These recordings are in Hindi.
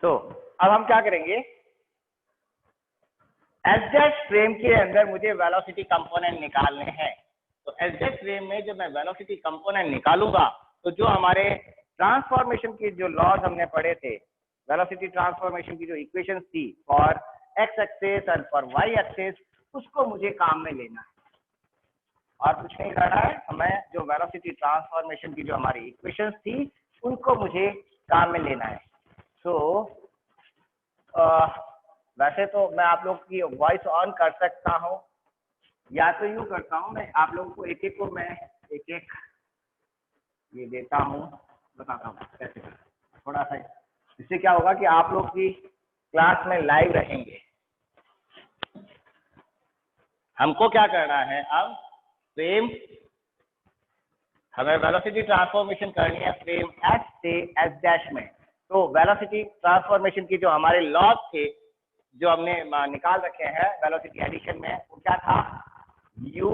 तो अब हम क्या करेंगे, एस डैश फ्रेम के अंदर मुझे वेलोसिटी कंपोनेंट निकालने हैं। तो एस डैश फ्रेम में जब मैं वेलोसिटी कंपोनेंट निकालूंगा तो जो हमारे ट्रांसफॉर्मेशन की जो लॉज हमने पढ़े थे, वेलोसिटी ट्रांसफॉर्मेशन की जो इक्वेशंस थी फॉर एक्स एक्सिस और फॉर वाई एक्सिस, उसको मुझे काम में लेना है और कुछ नहीं करना है। हमें जो वेलोसिटी ट्रांसफॉर्मेशन की जो हमारी इक्वेशंस थी उनको मुझे काम में लेना है। सो वैसे तो मैं आप लोग की वॉइस ऑन कर सकता हूँ, या तो यूँ करता हूँ, मैं आप लोगों को एक एक को मैं एक एक ये देता हूँ, बताता हूँ कैसे थोड़ा सा। इससे क्या होगा कि आप लोग की क्लास में लाइव रहेंगे। हमको क्या करना है, अब फ्रेम, हमें वेलोसिटी ट्रांसफॉर्मेशन करनी है फ्रेम एस से एस डैश में। तो वेलोसिटी ट्रांसफॉर्मेशन की जो हमारे लॉज थे जो हमने निकाल रखे हैं वेलोसिटी एडिशन में, वो क्या था, u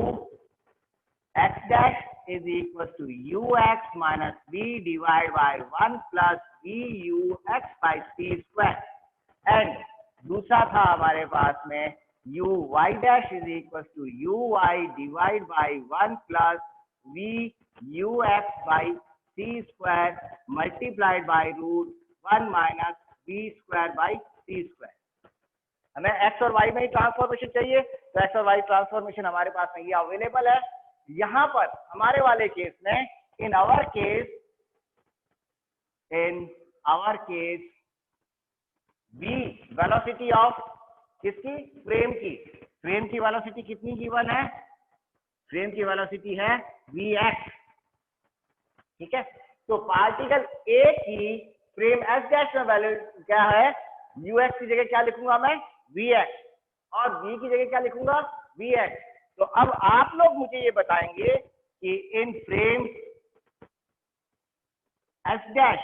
x dash is equal to u x minus b divide by 1 plus b u x by c square. And दूसरा था हमारे पास में u y dash is equal to u y divide by 1 plus v u x by c square multiplied by root 1 minus b square by c square. हमें x और y में ही ट्रांसफॉर्मेशन चाहिए, तो x और y ट्रांसफॉर्मेशन हमारे पास में ये अवेलेबल है। यहाँ पर हमारे वाले केस में, in our case v velocity of किसकी, फ्रेम की वेलोसिटी कितनी गिवन है, फ्रेम की वेलोसिटी है vx, ठीक है। तो पार्टिकल A की फ्रेम S डैश में वैल्यू क्या है, ux की जगह क्या लिखूंगा मैं, vx, और v की जगह क्या लिखूंगा, vx। तो अब आप लोग मुझे ये बताएंगे कि इन frame S dash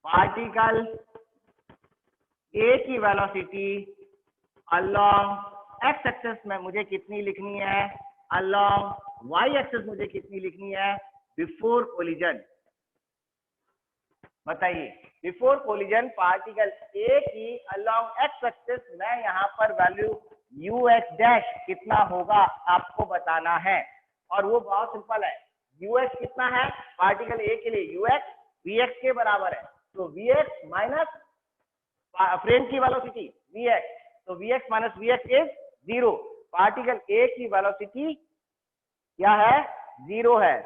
particle A की वेलोसिटी अलोंग x एक्सिस में मुझे कितनी लिखनी है, अलोंग y एक्सिस मुझे कितनी लिखनी है बिफोर कोलिजन। बताइए, बिफोर कोलिजन पार्टिकल A की अलोंग x एक्सिस में यहाँ पर वैल्यू ux डैश कितना होगा आपको बताना है। और वो बहुत सिंपल है, ux कितना है पार्टिकल A के लिए, ux vx के बराबर है। तो vx माइनस फ्रेम की वेलोसिटी vx, तो vx minus vx is 0। Particle A की वेलोसिटी क्या है, 0 है।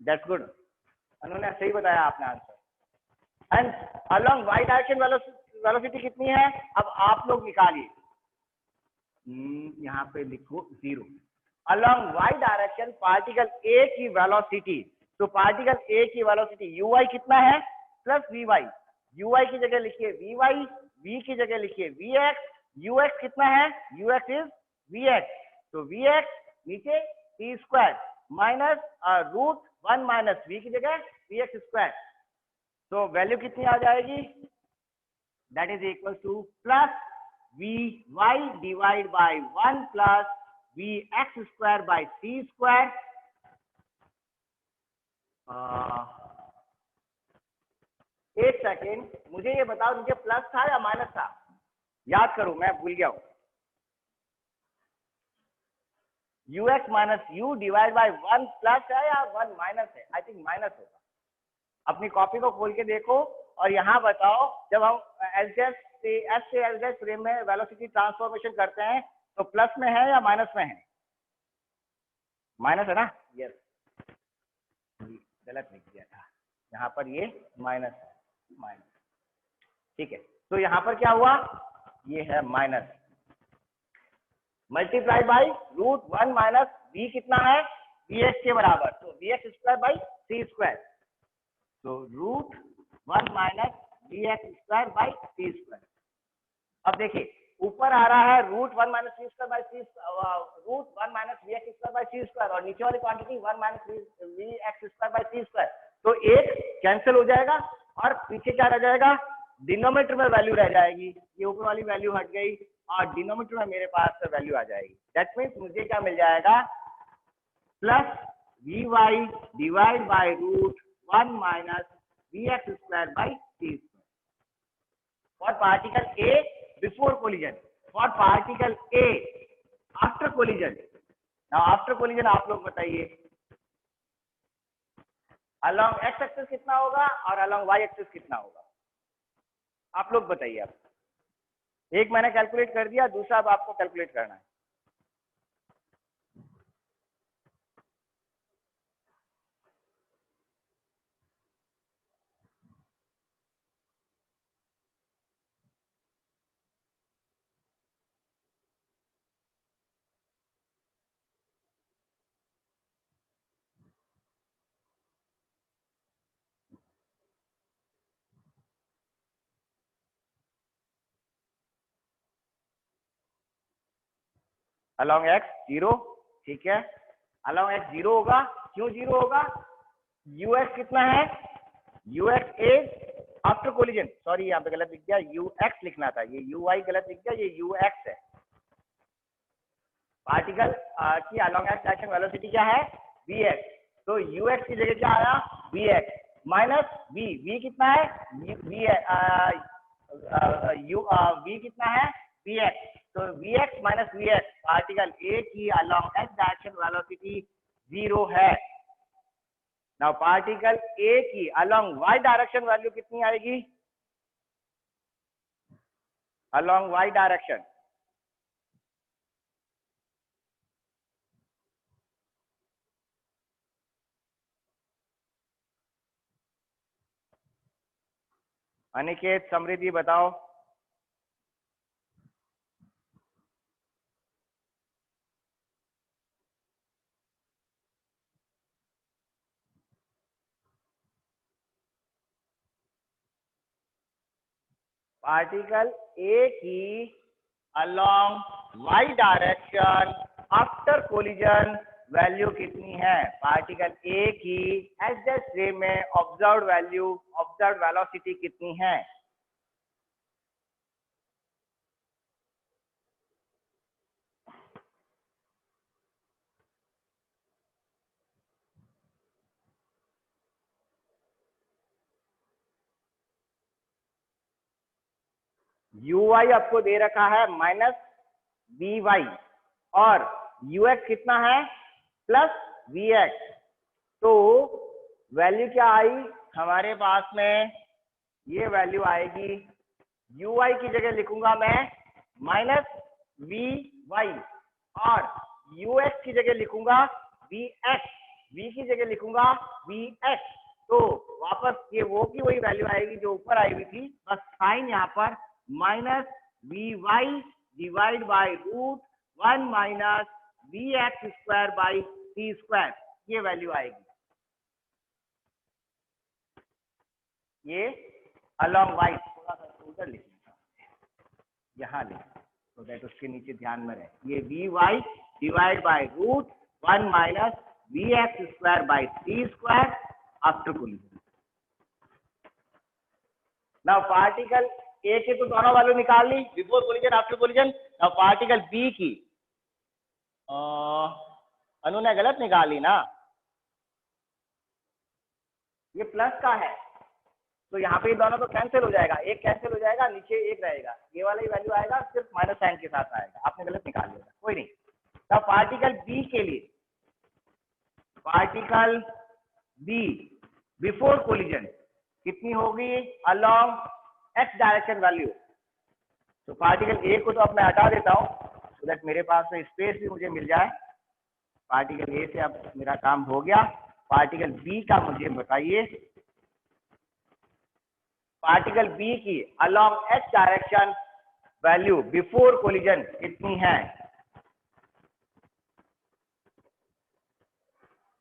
दैट्स गुड, उन्होंने सही बताया आपने answer. And along y direction velocity कितनी है, अब आप लोग निकालिए, यहाँ पे लिखो 0। Along y direction particle A की वेलोसिटी, तो पार्टिकल A की वेलोसिटी uy कितना है, प्लस vy, uy की जगह लिखिए vy, v की जगह लिखिए vx, ux कितना है, ux इज vx, तो vx नीचे c square minus root 1 minus v की जगह vx स्क्वायर। तो वैल्यू कितनी आ जाएगी, that is equal two plus vy divide by 1 plus vx square by c square. एक सेकेंड, मुझे ये बताओ नीचे प्लस था या माइनस था, याद करो मैं भूल गया हूं। ux minus u divide by 1 plus है या 1 माइनस है, आई थिंक माइनस होगा। अपनी कॉपी को खोल के देखो और यहाँ बताओ, जब हम एस से एस डैश फ्रेम में वेलोसिटी ट्रांसफॉर्मेशन करते हैं तो प्लस में है या माइनस में है, माइनस है ना, यस, गलत लिख दिया था, यहाँ पर ये माइनस है, माइनस, ठीक है। तो यहाँ पर क्या हुआ, ये है minus multiply by root 1 minus v कितना है, vx के बराबर, तो vx square by c square, तो root 1 minus vx square by c square. अब देखिए ऊपर आ रहा है root 1 minus c square by c, root 1 minus vx square by c square, और नीचे वाली quantity 1 minus vx square by c square, तो एक कैंसिल हो जाएगा और पीछे क्या रह जाएगा, डिनोमिनेटर में वैल्यू रह जाएगी, ये ऊपर वाली वैल्यू हट गई और डिनोमिनेटर में मेरे पास वैल्यू आ जाएगी। दैट मीन्स मुझे क्या मिल जाएगा, plus vy divide by root 1 minus vx square by c square. For particle A before collision, for particle A after collision. Now after collision आप लोग बताइए अलोंग एक्स एक्सिस कितना होगा और अलोंग वाई एक्सिस कितना होगा, आप लोग बताइए। आप एक मैंने कैलकुलेट कर दिया, दूसरा अब आपको कैलकुलेट करना है। अलोंग एक्स 0, ठीक है, अलोंग एक्स 0 होगा। क्यों 0 होगा? यू एक्स कितना है? You x is after collision, sorry यहाँ पे गलत लिख दिया, यू एक्स लिखना था, ये यू वाई गलत लिख दिया, ये यू एक्स है। पार्टिकल की अलोंग एक्स डायरेक्शन वेलोसिटी क्या है? V x. तो यू एक्स की जगह क्या आया? V X minus V, V कितना है? वी कितना है? V x. तो V X minus we X, particle A की अलोंग एक्स डायरेक्शन वेलोसिटी 0 है। नाउ पार्टिकल ए की अलोंग वाई डायरेक्शन वैल्यू कितनी आएगी? Along Y direction Aniket, Samriddhi बताओ। पार्टिकल ए की along Y direction after collision value कितनी है? पार्टिकल ए की एच डैश रे में ऑब्जर्व्ड वैल्यू, ऑब्जर्व्ड वेलोसिटी कितनी है? यू वाई आपको दे रखा है माइनस वी वाई और यू एक्स कितना है? Plus we x. तो वैल्यू क्या आई हमारे पास में? ये वैल्यू आएगी, यू वाई की जगह लिखूंगा मैं माइनस वी वाई और यू एक्स की जगह लिखूंगा वी एक्स, वी की जगह लिखूंगा वी एक्स। तो वापस ये वो की वही वैल्यू आएगी जो ऊपर आई हुई थी, बस साइन यहाँ पर minus v Y divide by root 1 minus we x square by C square, ये वैल्यू आएगी। ये अलोंग वाई, थोड़ा सा उधर लिखना, यहाँ लिखना तो दैट उसके नीचे ध्यान में रहे। ये V Y divide by root 1 minus we x square by C square after collision. Now particle A के तो दोनों वैल्यू निकाल ली, before collision after collision. Now particle B Anu अनु ने गलत निकाली ना, ये प्लस का है तो यहाँ पे दोनों तो कैंसिल हो जाएगा, एक कैंसिल हो जाएगा, नीचे एक रहेगा, ये वाला ही वैल्यू आएगा, सिर्फ माइनस साइन के साथ आएगा, आपने गलत निकाल लिया, कोई नहीं। तो पार्टिकल बी के लिए, पार्टिकल बी बिफोर कोलिजन कितनी होगी? Along X direction value. तो पार्टिकल ए को तो अब मैं हटा देता हूँ सो दैट मेरे पास में स्पेस भी मुझे मिल जाए। पार्टिकल ए से अब मेरा काम हो गया। पार्टिकल बी का मुझे बताइए, पार्टिकल बी की along X direction value before collision कितनी है?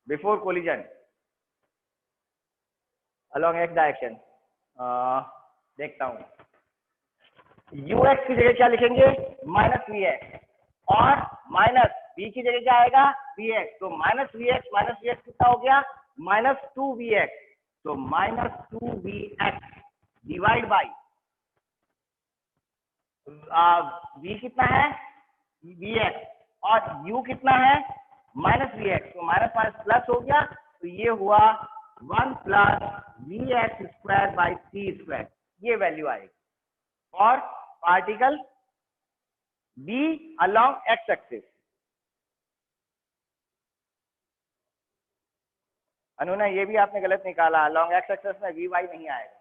Before collision along X direction देखता हूं, यू एक्स की जगह क्या लिखेंगे? माइनस वी एक्स और माइनस बी की जगह क्या आएगा? V x. तो माइनस वी एक्स कितना हो गया? Minus 2 V x. तो minus 2 V X divide by V कितना है? वी एक्स और यू कितना है? Minus we x. तो माइनस माइनस प्लस हो गया, तो ये हुआ 1 plus we x square by C square, ये वैल्यू आएगी। और particle B along X axis. अनुना ये भी आपने गलत निकाला, अलोंग एक्स एक्सिस में वी वाई नहीं आएगा।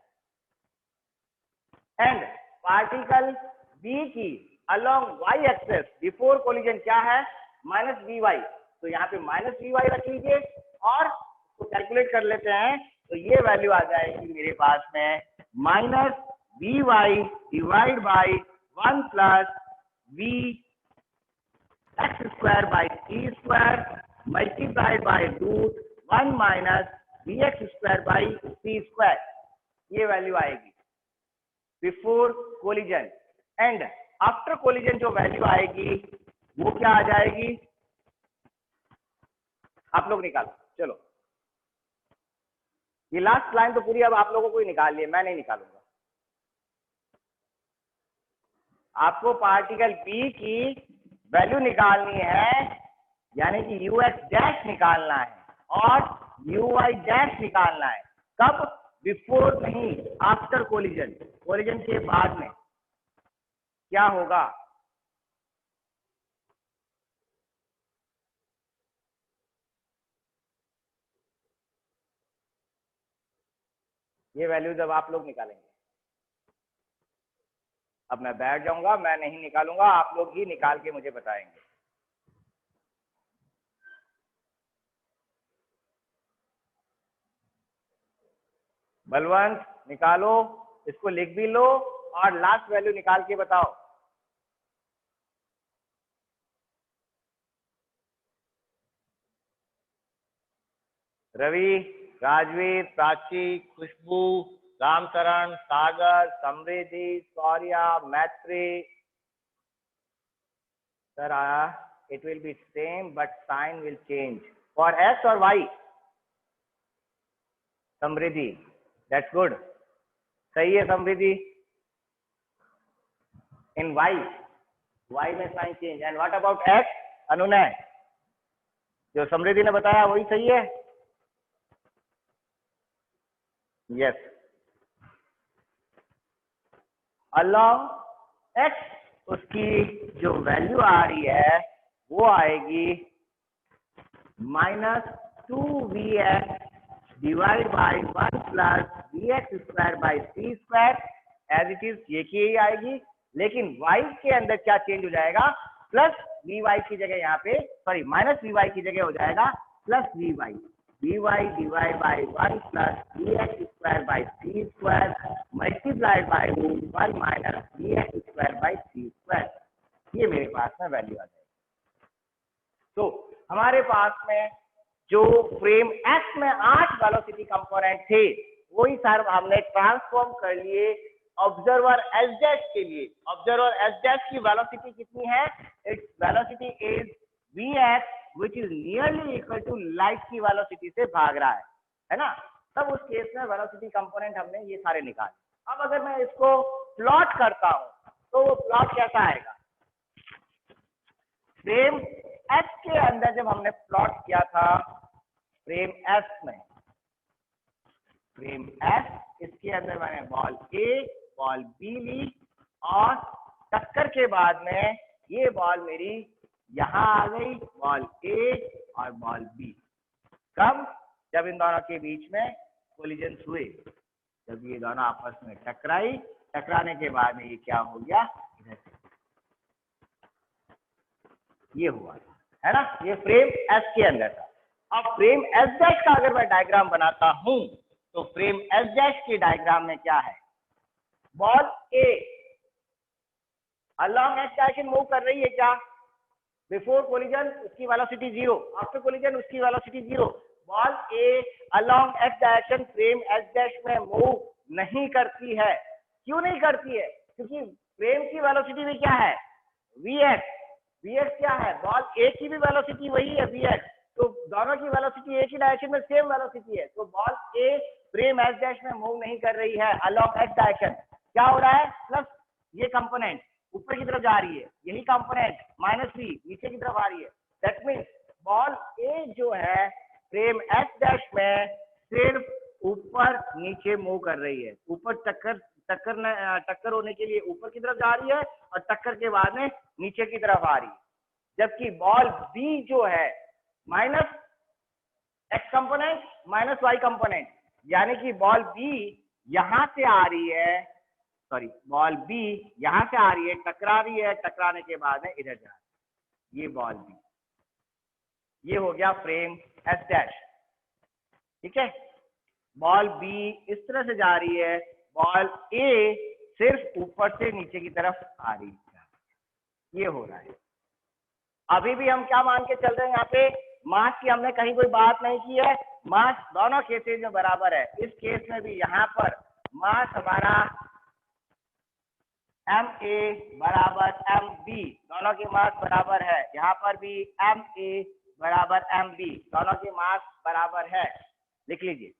एंड पार्टिकल बी की along Y axis before collision क्या है, माइनस वी वाई। तो यहाँ पे माइनस वी वाई रख लीजिए और उसको कैलकुलेट कर लेते हैं। तो ये वैल्यू आ जाएगी मेरे पास में minus v Y divide by 1 plus we x square by t square multiplied by root 1 minus we x square by t square. ये वैल्यू आएगी before collision. And after collision जो वैल्यू आएगी वो क्या आ जाएगी, आप लोग निकालो। चलो ये लास्ट लाइन तो पूरी अब आप लोगों को ही निकाल लिए, मैं नहीं निकालूंगा। आपको पार्टिकल बी की वैल्यू निकालनी है, यानी कि यू एक्स डैश निकालना है और यू वाई डैश निकालना है। कब, बिफोर नहीं, आफ्टर कोलिजन। कोलिजन के बाद में क्या होगा, ये वैल्यूज अब आप लोग निकालेंगे। अब मैं बैठ जाऊंगा, मैं नहीं निकालूंगा, आप लोग ही निकाल के मुझे बताएंगे। बलवंत निकालो, इसको लिख भी लो और लास्ट वैल्यू निकाल के बताओ। रवि, राजवीर, प्राची, खुशबू, रामचरण, सागर, समृद्धि, सौर्या, मैत्री। Sir it will be same but sign will change for x or y। Samriddhi, that's good, सही है समृद्धि। in y में sign change. And what about x, Anunay, जो समृद्धि ने बताया वही सही है। यस, अलोंग x उसकी जो वैल्यू आ रही है वो आएगी minus 2vx divide by 1 plus we x square by C square. As it is ये की आएगी, लेकिन y के अंदर क्या चेंज हो जाएगा, प्लस वी वाई की जगह यहाँ पे, सॉरी माइनस वी वाई की जगह हो जाएगा plus v Y divide by 1 plus we x square by C square multiplied by root 1 minus we x square by C square. ये मेरे पास में वैल्यू आ जाएगी। तो हमारे पास में जो फ्रेम एक्स में 8 वेलोसिटी कंपोनेंट थे वही सर हमने ट्रांसफॉर्म कर लिए ऑब्जर्वर एस डैश के लिए। ऑब्जर्वर एस डैश की वेलोसिटी कितनी है, it's velocity is v x which is nearly equal to light की वेलोसिटी से भाग रहा है ना। तब उस केस में वेलोसिटी कंपोनेंट हमने ये सारे निकाले। अब अगर मैं इसको प्लॉट करता हूं तो वो प्लॉट कैसा आएगा, फ्रेम एस के अंदर जब हमने प्लॉट किया था, फ्रेम एस में, फ्रेम एस, इसके अंदर मैंने बॉल ए बॉल बी ली और टक्कर के बाद में ये बॉल मेरी यहां आ गई, बॉल ए और बॉल बी। कब, जब इन दोनों के बीच में कोलिजन हुए, जब ये दोनों आपस में टकराई, टकराने के बाद में ये क्या हो गया, ये हुआ है ना। ये फ्रेम एस के अंदर था। अब फ्रेम एस डैश का अगर मैं डायग्राम बनाता हूं तो फ्रेम एस डैश के डायग्राम में क्या है, ball A along X direction move कर रही है क्या, बिफोर कोलिजन उसकी वेलोसिटी 0, आफ्टर कोलिजन उसकी velocity 0। Ball A along X direction frame S dash में मूव नहीं करती है। क्यों नहीं करती है, क्योंकि फ्रेम की वेलोसिटी भी क्या है, वी एक्स। वी एक्स क्या है, बॉल ए की भी वेलोसिटी वही है वी एक्स, तो दोनों की वेलोसिटी एक ही डायरेक्शन में सेम वेलोसिटी है। तो ball a frame S dash में मूव नहीं कर रही है अलोंग एक्स डायरेक्शन। क्या हो रहा है, प्लस ये कंपोनेंट ऊपर की तरफ जा रही है, यही कंपोनेंट माइनस वी नीचे की तरफ आ रही है। दैट मीन्स बॉल ए जो है फ्रेम एस डैश में सिर्फ ऊपर नीचे मूव कर रही है, ऊपर टक्कर होने के लिए ऊपर की तरफ जा रही है और टक्कर के बाद में नीचे की तरफ आ रही है। जबकि बॉल बी जो है minus x component minus y component, यानी कि बॉल बी यहां से आ रही है, सॉरी बॉल बी यहां से आ रही है, टकरा रही है, टकराने के बाद में इधर जा रही है, ये बॉल बी, ये हो गया फ्रेम एस डैश। ठीक है, बॉल बी इस तरह से जा रही है, बॉल ए सिर्फ ऊपर से नीचे की तरफ आ रही है, ये हो रहा है। अभी भी हम क्या मान के चल रहे हैं, यहाँ पे मास की हमने कहीं कोई बात नहीं की है, मास दोनों केसेस में बराबर है। इस केस में भी यहाँ पर मास हमारा एम ए बराबर एम बी, दोनों के मास बराबर है। यहाँ पर भी एम ए बराबर एम बी, दोनों के मास बराबर है। लिख लीजिए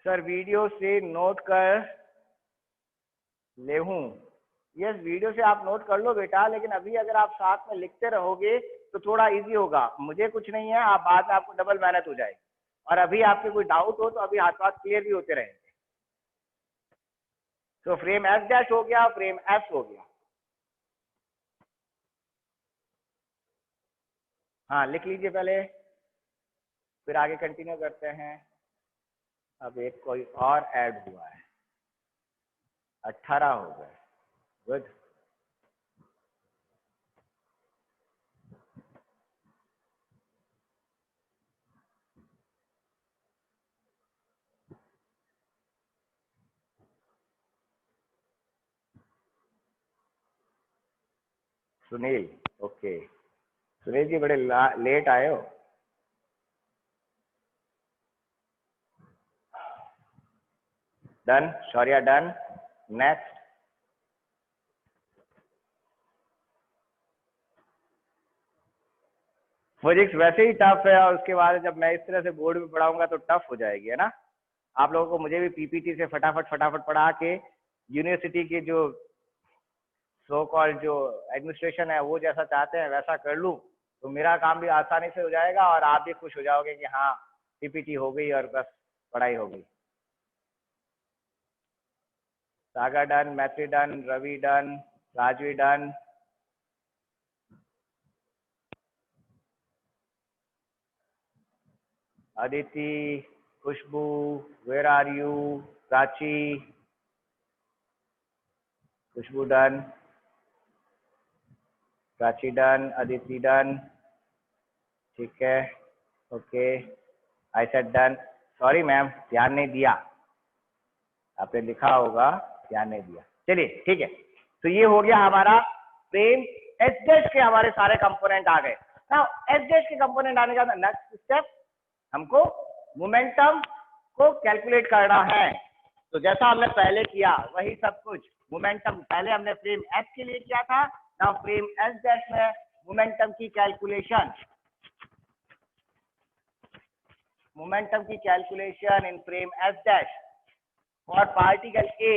सर, वीडियो से नोट कर ले हूं। यस, वीडियो से आप नोट कर लो बेटा, लेकिन अभी अगर आप साथ में लिखते रहोगे तो थोड़ा इजी होगा। मुझे कुछ नहीं है, आप बाद में आपको डबल मेहनत हो जाएगी। और अभी आपके कोई डाउट हो तो अभी हाथ क्लियर भी होते रहेंगे। तो फ्रेम एफ डैश हो गया, फ्रेम एफ हो गया। हाँ लिख लीजिए पहले, फिर आगे कंटिन्यू करते हैं। अब एक कोई और ऐड हुआ है, 18 हो गए। गुड, सुनील, ओके सुनील जी बड़े लेट आए हो। Done, Shaurya done. Next, physics वैसे ही टफ है, और उसके बाद जब मैं इस तरह से बोर्ड में पढ़ाऊंगा तो टफ हो जाएगी, है ना। आप लोगों को मुझे भी पीपीटी से फटाफट पढ़ा के यूनिवर्सिटी के जो सो कॉल जो एडमिनिस्ट्रेशन है वो जैसा चाहते हैं वैसा कर लूं तो मेरा काम भी आसानी से हो जाएगा और आप भी खुश हो जाओगे कि हाँ पीपीटी हो गई और बस पढ़ाई हो गई। Sagar done, Maitri done, Ravi done, Rajvi done. Aditi, Khushboo, where are you, Prachi, Khushboo done, Prachi done, Aditi done, ठीक है, okay, I said done. Sorry ma'am, ध्यान नहीं दिया, आपने लिखा होगा, ध्यान नहीं दिया। चलिए ठीक है, तो ये हो गया हमारा फ्रेम एच डैश के हमारे सारे कंपोनेंट आ गए। नाउ एच डैश के कंपोनेंट आने का नेक्स्ट स्टेप हमको मोमेंटम को कैलकुलेट करना है। तो जैसा हमने पहले किया वही सब कुछ, मोमेंटम पहले हमने फ्रेम एच के लिए किया था, नाउ फ्रेम एच डैश में मोमेंटम की कैलकुलेशन, मोमेंटम की calculation in frame H dash for particle ए।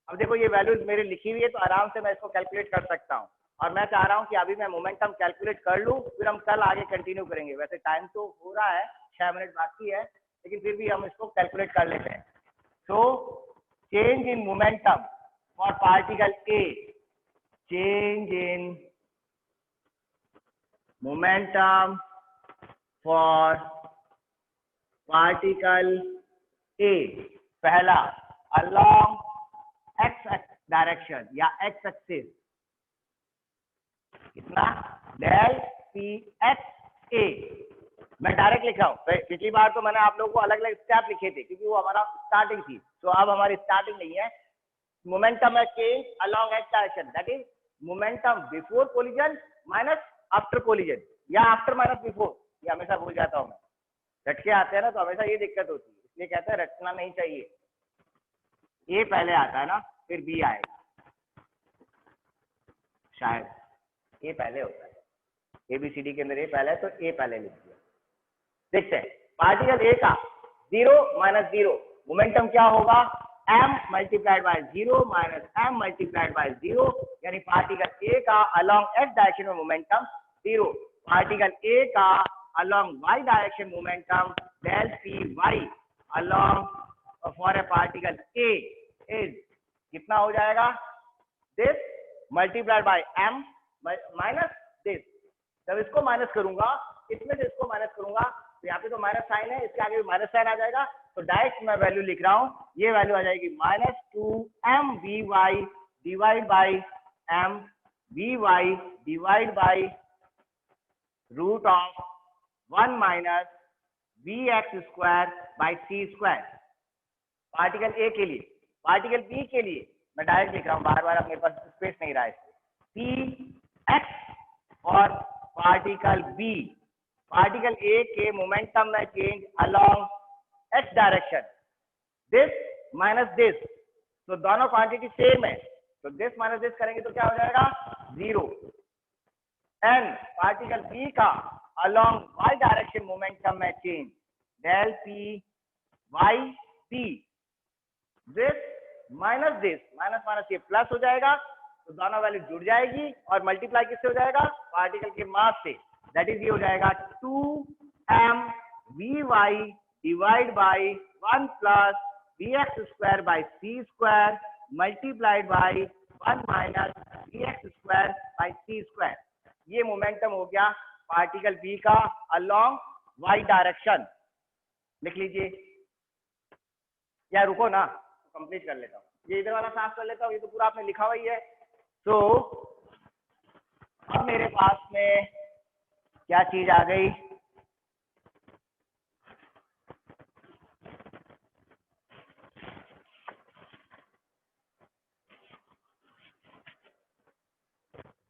अब देखो ये वैल्यूज मेरी लिखी हुई है तो आराम से मैं इसको कैलकुलेट कर सकता हूँ, और मैं चाह रहा हूँ कि अभी मैं मोमेंटम कैलकुलेट कर लूँ, फिर हम कल आगे कंटिन्यू करेंगे। वैसे टाइम तो हो रहा है, 6 मिनट बाकी है, लेकिन फिर भी हम इसको कैलकुलेट कर लेते हैं। So change in momentum for particle A, change in momentum for particle ए। पहला अलोंग एक्स डायरेक्शन या एक्स एक्सिस, कितना, डेल पी एक्स ए। मैं डायरेक्ट लिख रहा हूँ, पिछली बार तो मैंने आप लोगों को अलग अलग स्टेप लिखे थे क्योंकि वो हमारा स्टार्टिंग थी, तो अब हमारी स्टार्टिंग नहीं है। मोमेंटम है change along X direction, that is momentum before collision minus after collision, या आफ्टर माइनस बिफोर, ये हमेशा भूल जाता हूँ मैं, रटके आते हैं ना तो हमेशा ये दिक्कत होती है, इसलिए कहते हैं रटना नहीं चाहिए। ए पहले आता है ना, फिर बी आएगा, शायद ए पहले होता है, एबीसीडी के अंदर ए पहले है तो ए पहले लिख दिया। देखते हैं पार्टिकल ए का 0 माइनस 0 मोमेंटम क्या होगा, m multiplied by 0 minus m multiplied by 0, यानी पार्टिकल ए का अलोंग x डायरेक्शन में मोमेंटम 0, पार्टिकल ए का along y direction momentum del py along for a particle a is कितना हो जाएगा, this multiplied by m minus this। जब इसको माइनस करूंगा, इसमें से इसको माइनस करूंगा, तो यहाँ पे तो माइनस साइन है, इसके आगे भी माइनस साइन आ जाएगा, तो डायरेक्ट मैं वैल्यू लिख रहा हूं, ये वैल्यू आ जाएगी -2mvy divide by m vy divide by root of 1 minus vx square by c square. Particle A के लिए, पार्टिकल बी के लिए मैं डायरेक्ट लिख रहा हूँ, बार बार, मेरे पास स्पेस नहीं रहा है, p x और पार्टिकल बी, पार्टिकल ए के मोमेंटम में change along x direction, this minus this, तो दोनों क्वांटिटी सेम है, तो दिस माइनस दिस करेंगे तो क्या हो जाएगा 0। एंड पार्टिकल बी का अलोंग y डायरेक्शन मोमेंटम में change del p y p, this minus this, minus minus ये प्लस हो जाएगा, तो दोनों वैल्यू जुड़ जाएगी और मल्टीप्लाई किससे हो जाएगा, पार्टिकल के मास से, दैट इज ये हो जाएगा 2m vy divide by 1 plus vx square by c square multiplied by 1 minus vx square by c square. ये मोमेंटम हो गया पार्टिकल बी का अलोंग y डायरेक्शन। लिख लीजिए, या रुको ना, कंप्लीट कर लेता हूँ, ये इधर वाला साफ कर लेता हूँ, ये तो पूरा आपने लिखा हुआ ही है। तो अब मेरे पास में क्या चीज आ गई,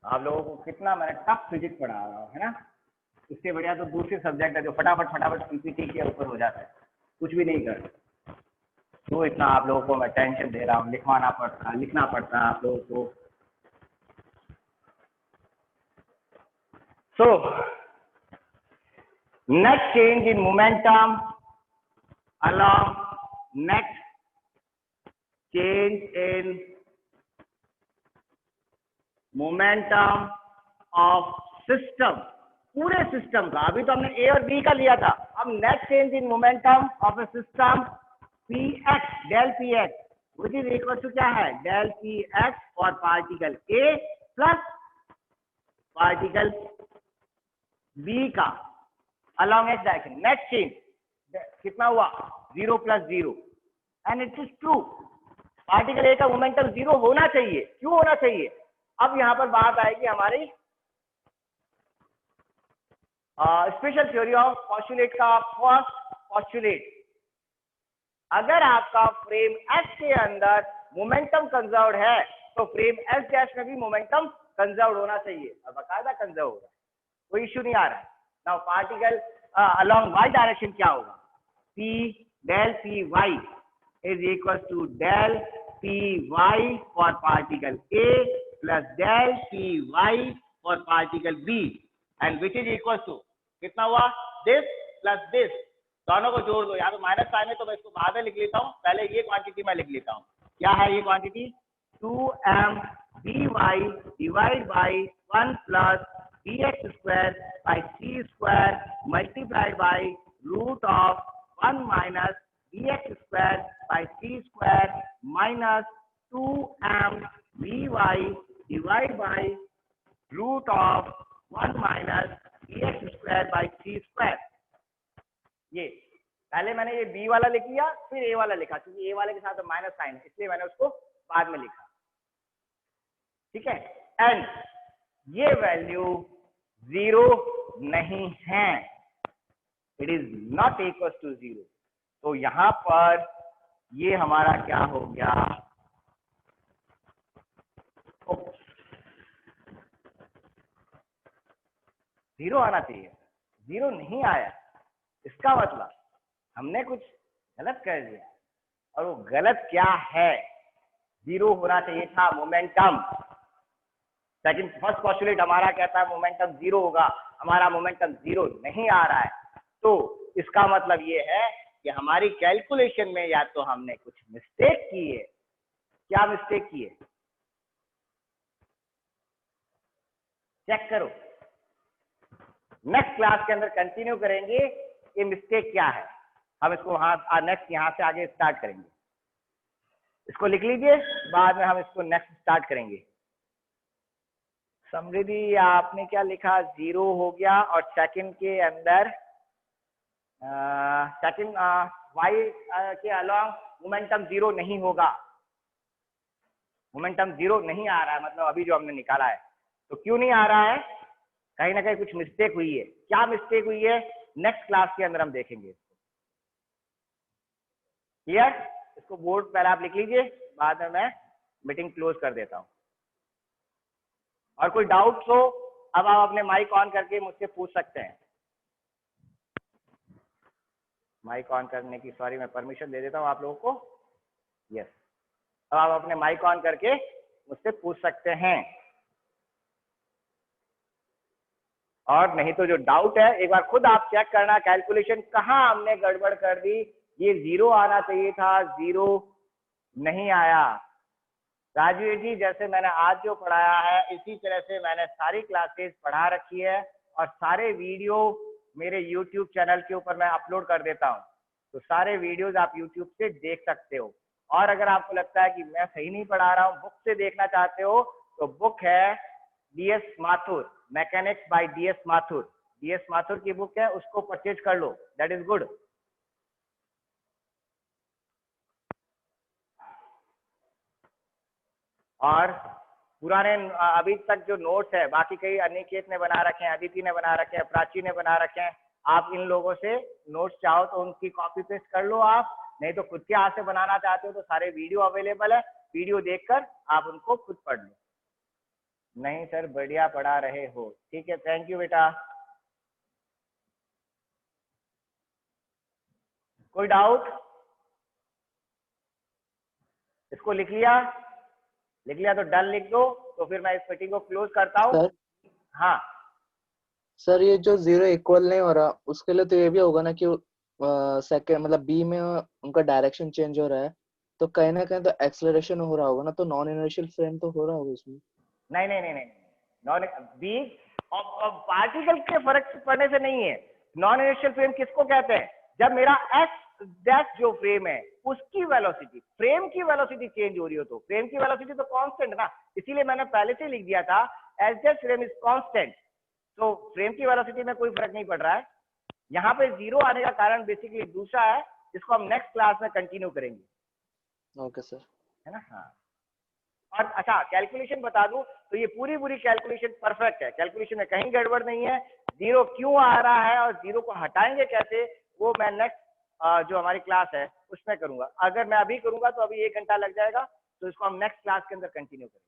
आप लोगों को कितना मैंने टफ फिजिक्स पढ़ा रहा हूँ, है ना, इससे बढ़िया तो दूसरे सब्जेक्ट है जो फटाफट फटाफट पीपीटी के ऊपर हो जाता है, कुछ भी नहीं कर, तो इतना आप लोगों को मैं टेंशन दे रहा हूँ, लिखना पड़ता है आप लोगों को। So, net change in momentum along net change in momentum of system, पूरे सिस्टम का, अभी तो हमने ए और बी का लिया था, अब net change in momentum of a system p x del p x which is equal to क्या है, del p x for particle A plus particle B का along x direction, net change कितना हुआ 0 + 0, and it is true, particle A का मोमेंटम 0 होना चाहिए। क्यों होना चाहिए, अब यहां पर बात आएगी हमारी स्पेशल थ्योरी ऑफ पॉस्टुलेट का फर्स्ट पॉस्टुलेट। अगर आपका फ्रेम एस के अंदर मोमेंटम कंजर्व्ड है, तो फ्रेम एस डैश में भी मोमेंटम कंजर्व्ड होना चाहिए, और बाकायदा कंजर्व हो रहा है, कोई इश्यू नहीं आ रहा है। Now particle along y direction क्या होगा, p del py is equals to del py for particle A plus del py for particle B, and which is equals to कितना हुआ, this plus this, दोनों को जोड़ दो, या तो माइनस साइन है तो मैं इसको बाद में लिख लेता हूँ, पहले ये क्वांटिटी मैं लिख लेता हूँ। क्या है ये quantity, 2m vy divide by 1 plus vx square by c square multiplied by root of 1 minus vx square by c square minus 2m vy divide by root of 1 minus vx square by c square. ये पहले मैंने ये b वाला लिख लिया, फिर a वाला लिखा, क्योंकि a वाले के साथ माइनस साइन है, इसलिए मैंने उसको बाद में लिखा, ठीक है। एंड ये वैल्यू 0 नहीं है, it is not equal to 0, तो यहां पर ये हमारा क्या हो गया, 0 आना चाहिए, 0 नहीं आया, इसका मतलब हमने कुछ गलत कर दिया, और वो गलत क्या है, 0 होना चाहिए था मोमेंटम। सेकंड फर्स्ट पोस्टुलेट हमारा कहता है मोमेंटम 0 होगा, हमारा मोमेंटम 0 नहीं आ रहा है, तो इसका मतलब ये है कि हमारी कैलकुलेशन में या तो हमने कुछ मिस्टेक की है। क्या मिस्टेक की है, चेक करो, नेक्स्ट क्लास के अंदर कंटिन्यू करेंगे ये मिस्टेक क्या है। हम इसको वहां नेक्स्ट यहाँ से आगे स्टार्ट करेंगे। इसको लिख लीजिए, बाद में हम इसको नेक्स्ट स्टार्ट करेंगे। समृद्धि आपने क्या लिखा, 0 हो गया और सेकंड के अंदर सेकंड वाई के अलोंग मोमेंटम 0 नहीं होगा, मोमेंटम 0 नहीं आ रहा है, मतलब अभी जो हमने निकाला है। तो क्यों नहीं आ रहा है, कहीं ना कहीं कुछ मिस्टेक हुई है। क्या मिस्टेक हुई है, नेक्स्ट क्लास के अंदर हम देखेंगे। क्लियर, इसको बोर्ड पहले आप लिख लीजिए, बाद में मैं मीटिंग क्लोज कर देता हूं। और कोई डाउट हो, अब आप अपने माइक ऑन करके मुझसे पूछ सकते हैं। माइक ऑन करने की सॉरी मैं परमिशन दे देता हूं आप लोगों को। यस, अब आप अपने माइक ऑन करके मुझसे पूछ सकते हैं। और नहीं तो जो डाउट है, एक बार खुद आप चेक करना कैलकुलेशन कहाँ हमने गड़बड़ कर दी। ये 0 आना चाहिए था, 0 नहीं आया। राजवीर जी, जैसे मैंने आज जो पढ़ाया है इसी तरह से मैंने सारी क्लासेस पढ़ा रखी है और सारे वीडियो मेरे YouTube चैनल के ऊपर मैं अपलोड कर देता हूँ, तो सारे वीडियोस आप YouTube से देख सकते हो। और अगर आपको लगता है कि मैं सही नहीं पढ़ा रहा हूँ, बुक से देखना चाहते हो, तो बुक है DS Mathur, mechanics by DS Mathur. DS Mathur की बुक है, उसको परचेज कर लो, दैट इज गुड। और पुराने अभी तक जो नोट्स है, बाकी कई अनिकेत ने बना रखे हैं, अदिति ने बना रखे हैं, प्राची ने बना रखे हैं, आप इन लोगों से नोट्स चाहो तो उनकी कॉपी पेस्ट कर लो आप, नहीं तो खुद के हाथ से बनाना चाहते हो तो सारे वीडियो अवेलेबल है, वीडियो देखकर आप उनको खुद पढ़ लो। नहीं सर, बढ़िया पढ़ा रहे हो, ठीक है, थैंक यू बेटा। कोई डाउट? इसको लिख लिया? लिख लिया तो डन लिख दो, तो फिर मैं इस मीटिंग को क्लोज करता हूँ। हाँ सर, ये जो 0 इक्वल नहीं हो रहा, उसके लिए तो ये भी होगा ना कि सेकंड मतलब बी में उनका डायरेक्शन चेंज हो रहा है, तो कहीं ना कहीं तो एक्सेलरेशन हो रहा होगा ना, तो नॉन इनर्शियल फ्रेम तो हो रहा होगा इसमें। नहीं नहीं नहीं नहीं, नॉन बी और पार्टिकल के फर्क पड़ने से नहीं है। नॉन इनर्शियल फ्रेम किसको कहते हैं, जब मेरा एक्स डैश जो फ्रेम है उसकी वेलोसिटी, फ्रेम की वेलोसिटी चेंज हो रही हो, तो फ्रेम की वेलोसिटी तो कांस्टेंट ना, इसीलिए मैंने पहले से लिख दिया था S dash frame is constant, तो फ्रेम की वेलोसिटी में कोई फर्क नहीं पड़ रहा है। यहाँ पे 0 आने का कारण बेसिकली दूसरा है, जिसको हम नेक्स्ट क्लास में कंटिन्यू करेंगे। ओके सर, है ना। हाँ, और अच्छा कैलकुलेशन बता दूं तो ये पूरी कैलकुलेशन परफेक्ट है, कैलकुलेशन में कहीं गड़बड़ नहीं है। 0 क्यों आ रहा है और 0 को हटाएंगे कैसे, वो मैं नेक्स्ट जो हमारी क्लास है उसमें करूंगा। अगर मैं अभी करूंगा तो अभी 1 घंटा लग जाएगा, तो इसको हम नेक्स्ट क्लास के अंदर कंटिन्यू करेंगे।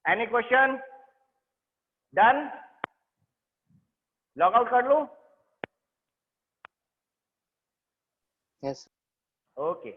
Any question? Done, log out कर लूं? यस। ओके।